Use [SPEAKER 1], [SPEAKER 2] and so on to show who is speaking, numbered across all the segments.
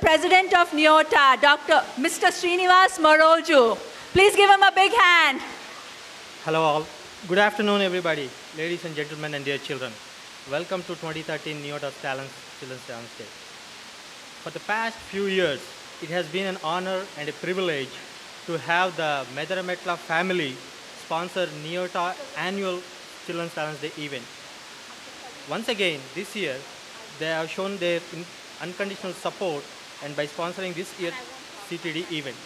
[SPEAKER 1] President of Neota, Mr. Srinivas Moroju. Please give him a big hand.
[SPEAKER 2] Hello all. Good afternoon everybody, ladies and gentlemen and dear children. Welcome to 2013 Neota Children's Talents Day. For the past few years, it has been an honor and a privilege to have the Medarametla family sponsor Neota annual Children's Talents Day event. Once again, this year, they have shown their unconditional support and by sponsoring this year's CTD event.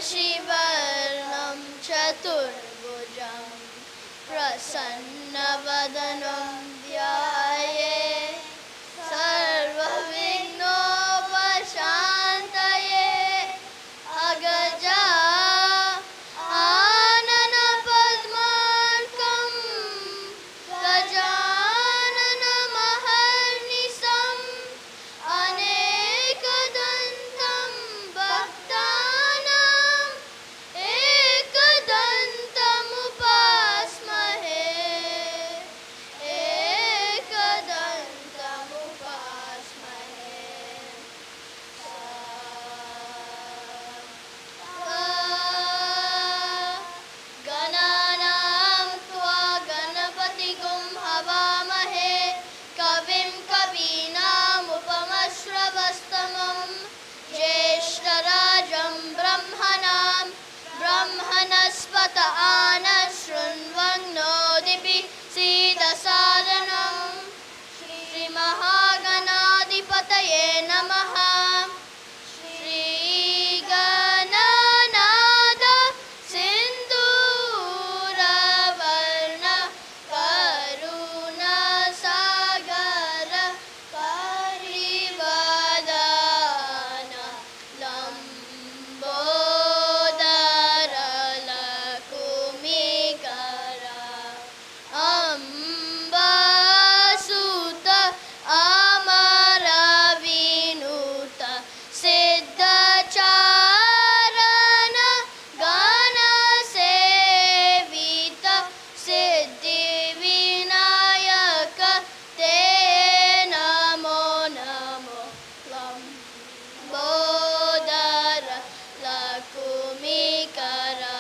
[SPEAKER 3] Shivarnam Chaturbhujam Prasannabadanam Dhyaye Sarvavighnopashantaye Agaja Anana Padmarkam Gajanana Maharnisam Anekadantam Bhaktanam Ekadantamupasmahe Gananam tva ganapatigum havamahe kavim kavinam upamasravastamam jeshtarajam brahmanam brahmanaspata anashrunvannodipi sidasaranam Shri Mahaganadipataye namaha Shri Gananada Sindhuravarna Karuna Sagara Parivadana Lambodara Lakumikara Ambasuta Amaravinuta Siddhacharana Gana Sevita Siddhivinayaka Te Namo Namo Lambodara Lakumikara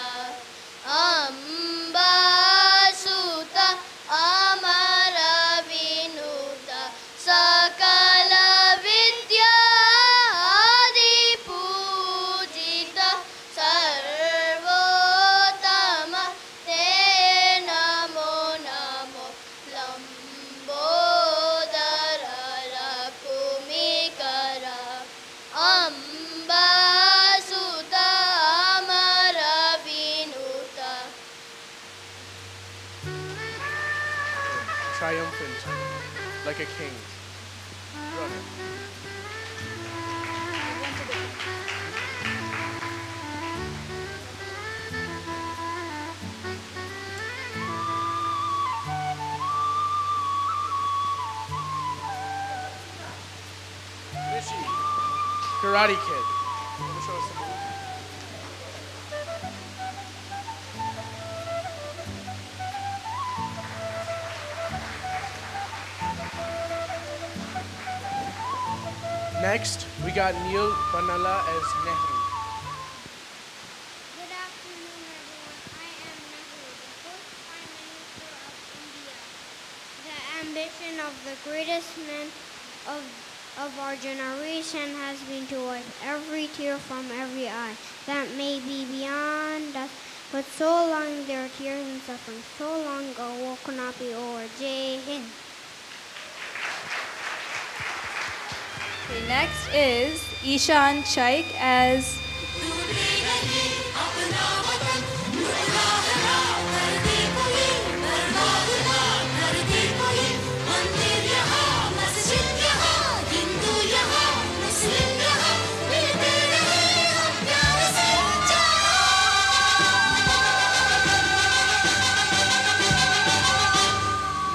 [SPEAKER 3] Ambasuta Amaravinuta Sakala Vidya Adi Pujita Sarvotama Te Namo Namo Lambodara Lakumikara Ambasuta Amaravinuta
[SPEAKER 4] Triumphant, like a king. Run. Rishi, Karate Kid. Wanna show us some moves? Next, we got Neil Banala as Nehru.
[SPEAKER 5] Good afternoon, everyone. I am Nehru, the first Prime Minister of India. The ambition of the greatest man of our generation has been to wipe every tear from every eye that may be beyond us. But so long their tears and suffering, so long ago will not be over. Jai Hind.
[SPEAKER 1] Okay, next is Ishan Chaik as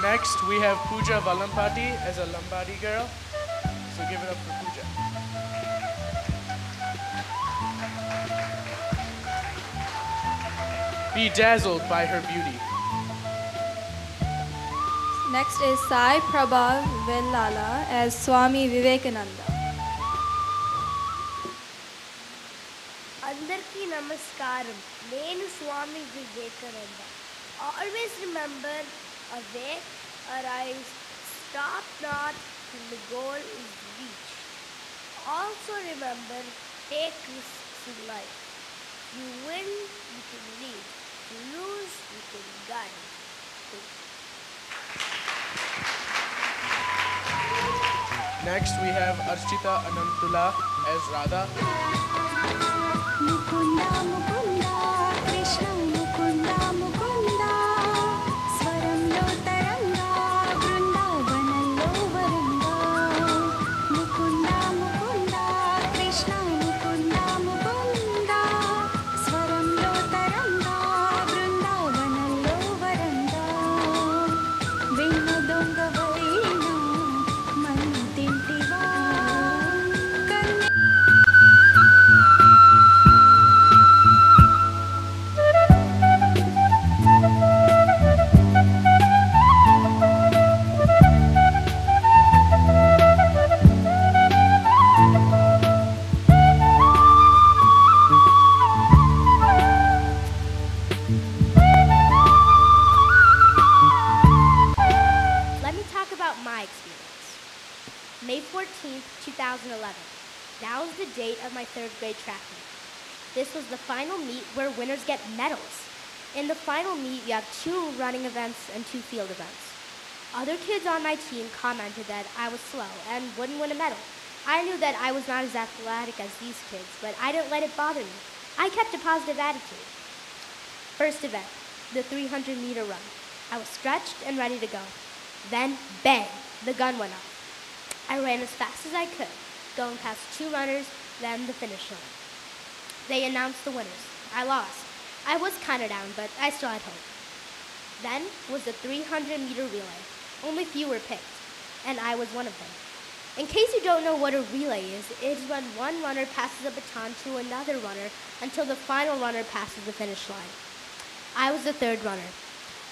[SPEAKER 4] Next, we have Pooja Valampati as a Lambadi girl. So give it up for Pooja. Be dazzled by her beauty.
[SPEAKER 1] next is Sai Prabha Vellala as Swami Vivekananda.
[SPEAKER 6] Andarki Namaskaram. Nenu Swami Vivekananda. Always remember, awake, arise, stop not till the goal is reached. Also remember, take risks in life. You win, you can lead. You lose, you can guide.
[SPEAKER 4] Next, we have Archita Anantula as Radha.
[SPEAKER 7] Mukunda Mukunda Krishna Mukunda Mukunda Swaramlo Taranga Vrindavanallo Varanga Mukunda Mukunda Krishna Mukunda Mukunda Swaramlo Taranga Vrindavanallo Varanga Vinnu Donga Vaina Manu Tintiva Kanne
[SPEAKER 6] Let me talk about my experience. May 14th, 2011. Now is the date of my third grade track meet. This was the final meet where winners get medals. In the final meet, you have 2 running events and 2 field events. Other kids on my team commented that I was slow and wouldn't win a medal. I knew that I was not as athletic as these kids, but I didn't let it bother me. I kept a positive attitude. First event, the 300-meter run. I was stretched and ready to go. Then, bang, the gun went off. I ran as fast as I could, going past 2 runners, then the finish line. They announced the winners. I lost. I was kind of down, but I still had hope. Then was the 300-meter relay. Only few were picked, and I was one of them. In case you don't know what a relay is, it is when one runner passes a baton to another runner until the final runner passes the finish line. I was the 3rd runner.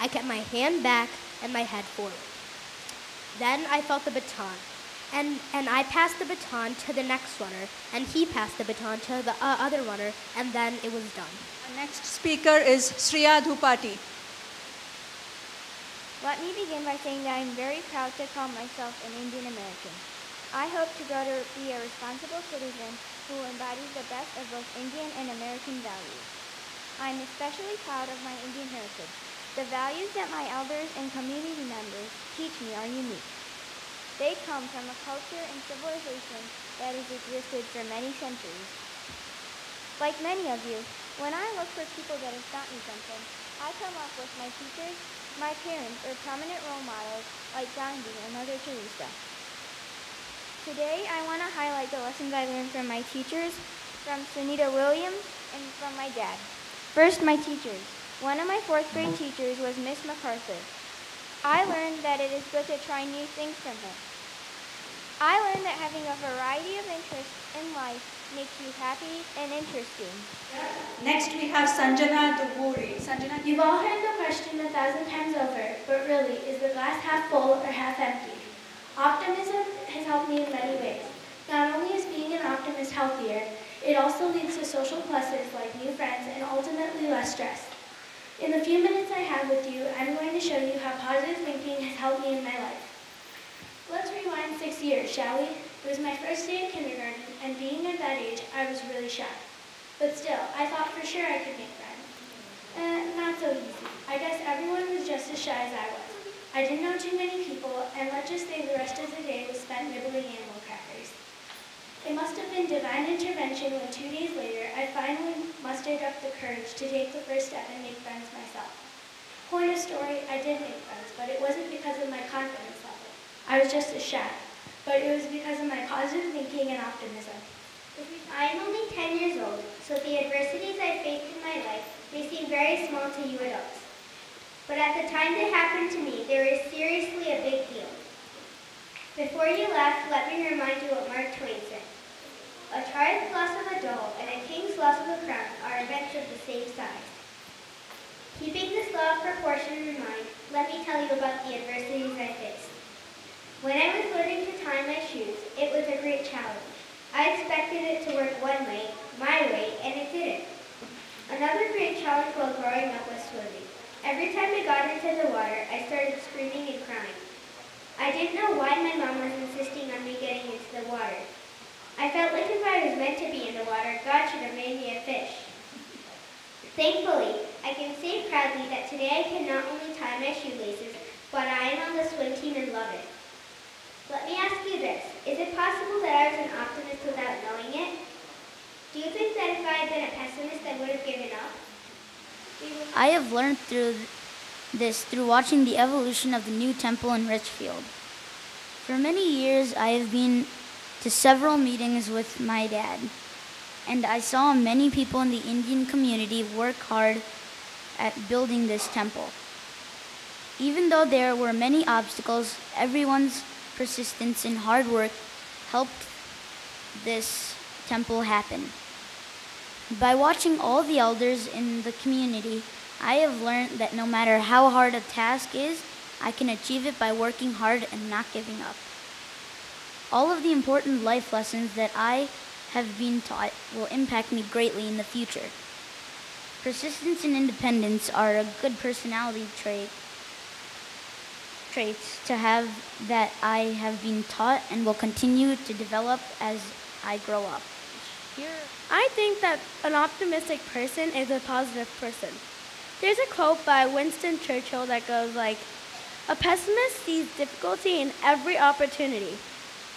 [SPEAKER 6] I kept my hand back and my head forward. Then I felt the baton, and I passed the baton to the next runner, and he passed the baton to the other runner, and then it was done.
[SPEAKER 1] Our next speaker is Shriya Dhupati.
[SPEAKER 5] Let me begin by saying that I'm very proud to call myself an Indian American. I hope to grow to be a responsible citizen who embodies the best of both Indian and American values. I'm especially proud of my Indian heritage. The values that my elders and community members teach me are unique. They come from a culture and civilization that has existed for many centuries. Like many of you, when I look for people that have taught me something, I come up with my teachers, my parents, or prominent role models like Gandhi and Mother Teresa. Today, I want to highlight the lessons I learned from my teachers, from Sunita Williams, and from my dad. First, my teachers. One of my 4th grade teachers was Miss MacArthur. I learned that it is good to try new things from her. I learned that having a variety of interests in life makes you happy and interesting.
[SPEAKER 1] Next we have Sanjana Duburi. Sanjana,
[SPEAKER 8] You've all heard the question 1,000 times over, but really, is the glass half full or half empty? Optimism has helped me in many ways. Not only is being an optimist healthier, it also leads to social pluses like new friends and ultimately less stress. In the few minutes I have with you, I'm going to show you how positive thinking has helped me in my life. Let's rewind 6 years, shall we? It was my first day of kindergarten, and being at that age, I was really shy. But still, I thought for sure I could make friends. Not so easy. I guess everyone was just as shy as I was. I didn't know too many people, and let's just say the rest of the day was spent nibbling animal crackers. It must have been divine intervention when 2 days later, I finally mustered up the courage to take the first step and make friends myself. Point of story, I did make friends, but it wasn't because of my confidence level. I was just as shy, but it was because of my positive thinking and optimism.
[SPEAKER 5] I am only 10 years old, so the adversities I faced in my life may seem very small to you adults. But at the time they happened to me, they were seriously a big deal. Before you laugh, let me remind you what Mark Twain said. A child's loss of a doll and a king's loss of a crown are events of the same size. Keeping this law of proportion in mind, let me tell you about the adversities I faced. When I was learning to tie my shoes, it was a great challenge. I expected it to work one way, my way, and it didn't. Another great challenge while growing up was swimming. Every time I got into the water, I started screaming and crying. I didn't know why my mom was insisting on me getting into the water. I felt like if I was meant to be in the water, God should have made me a fish. Thankfully, I can say proudly that today I can not only tie my shoelaces, but I am on the swim team and love it. Let me ask you this. Is it possible that I was an optimist without knowing it? Do you think that if I had been a pessimist, I would have given up?
[SPEAKER 9] I have learned through watching the evolution of the new temple in Richfield. For many years, I have been to several meetings with my dad, and I saw many people in the Indian community work hard at building this temple. Even though there were many obstacles, everyone's persistence and hard work helped this temple happen. By watching all the elders in the community, I have learned that no matter how hard a task is, I can achieve it by working hard and not giving up. All of the important life lessons that I have been taught will impact me greatly in the future. Persistence and independence are a good personality traits to have that I have been taught and will continue to develop as I grow up.
[SPEAKER 6] I think that an optimistic person is a positive person. There's a quote by Winston Churchill that goes like, "A pessimist sees difficulty in every opportunity.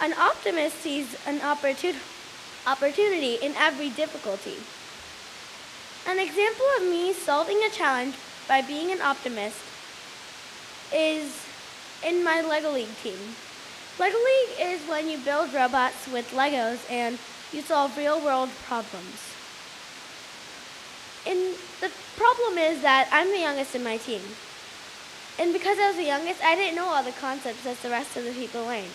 [SPEAKER 6] An optimist sees an opportunity in every difficulty." An example of me solving a challenge by being an optimist is in my Lego League team. Lego League is when you build robots with Legos and you solve real-world problems. And the problem is that I'm the youngest in my team. And because I was the youngest, I didn't know all the concepts that the rest of the people learned.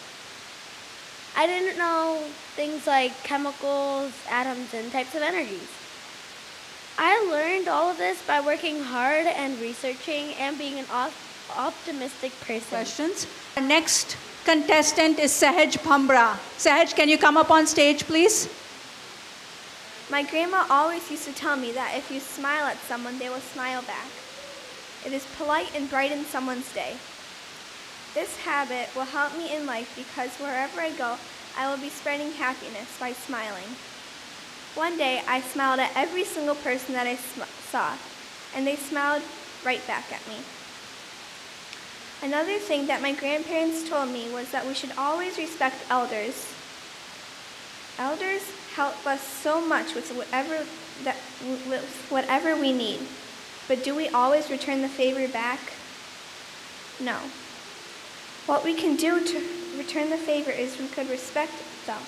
[SPEAKER 6] I didn't know things like chemicals, atoms, and types of energies. I learned all of this by working hard and researching and being an optimistic person.
[SPEAKER 1] Questions? Our next contestant is Sahaj Phambra. Sahaj, can you come up on stage, please?
[SPEAKER 10] My grandma always used to tell me that if you smile at someone, they will smile back. It is polite and brightens someone's day. This habit will help me in life because wherever I go, I will be spreading happiness by smiling. One day, I smiled at every single person that I saw, and they smiled right back at me. Another thing that my grandparents told me was that we should always respect elders. Elders help us so much with whatever we need. But do we always return the favor back? No. What we can do to return the favor is we could respect them.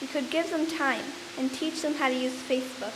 [SPEAKER 10] We could give them time and teach them how to use Facebook.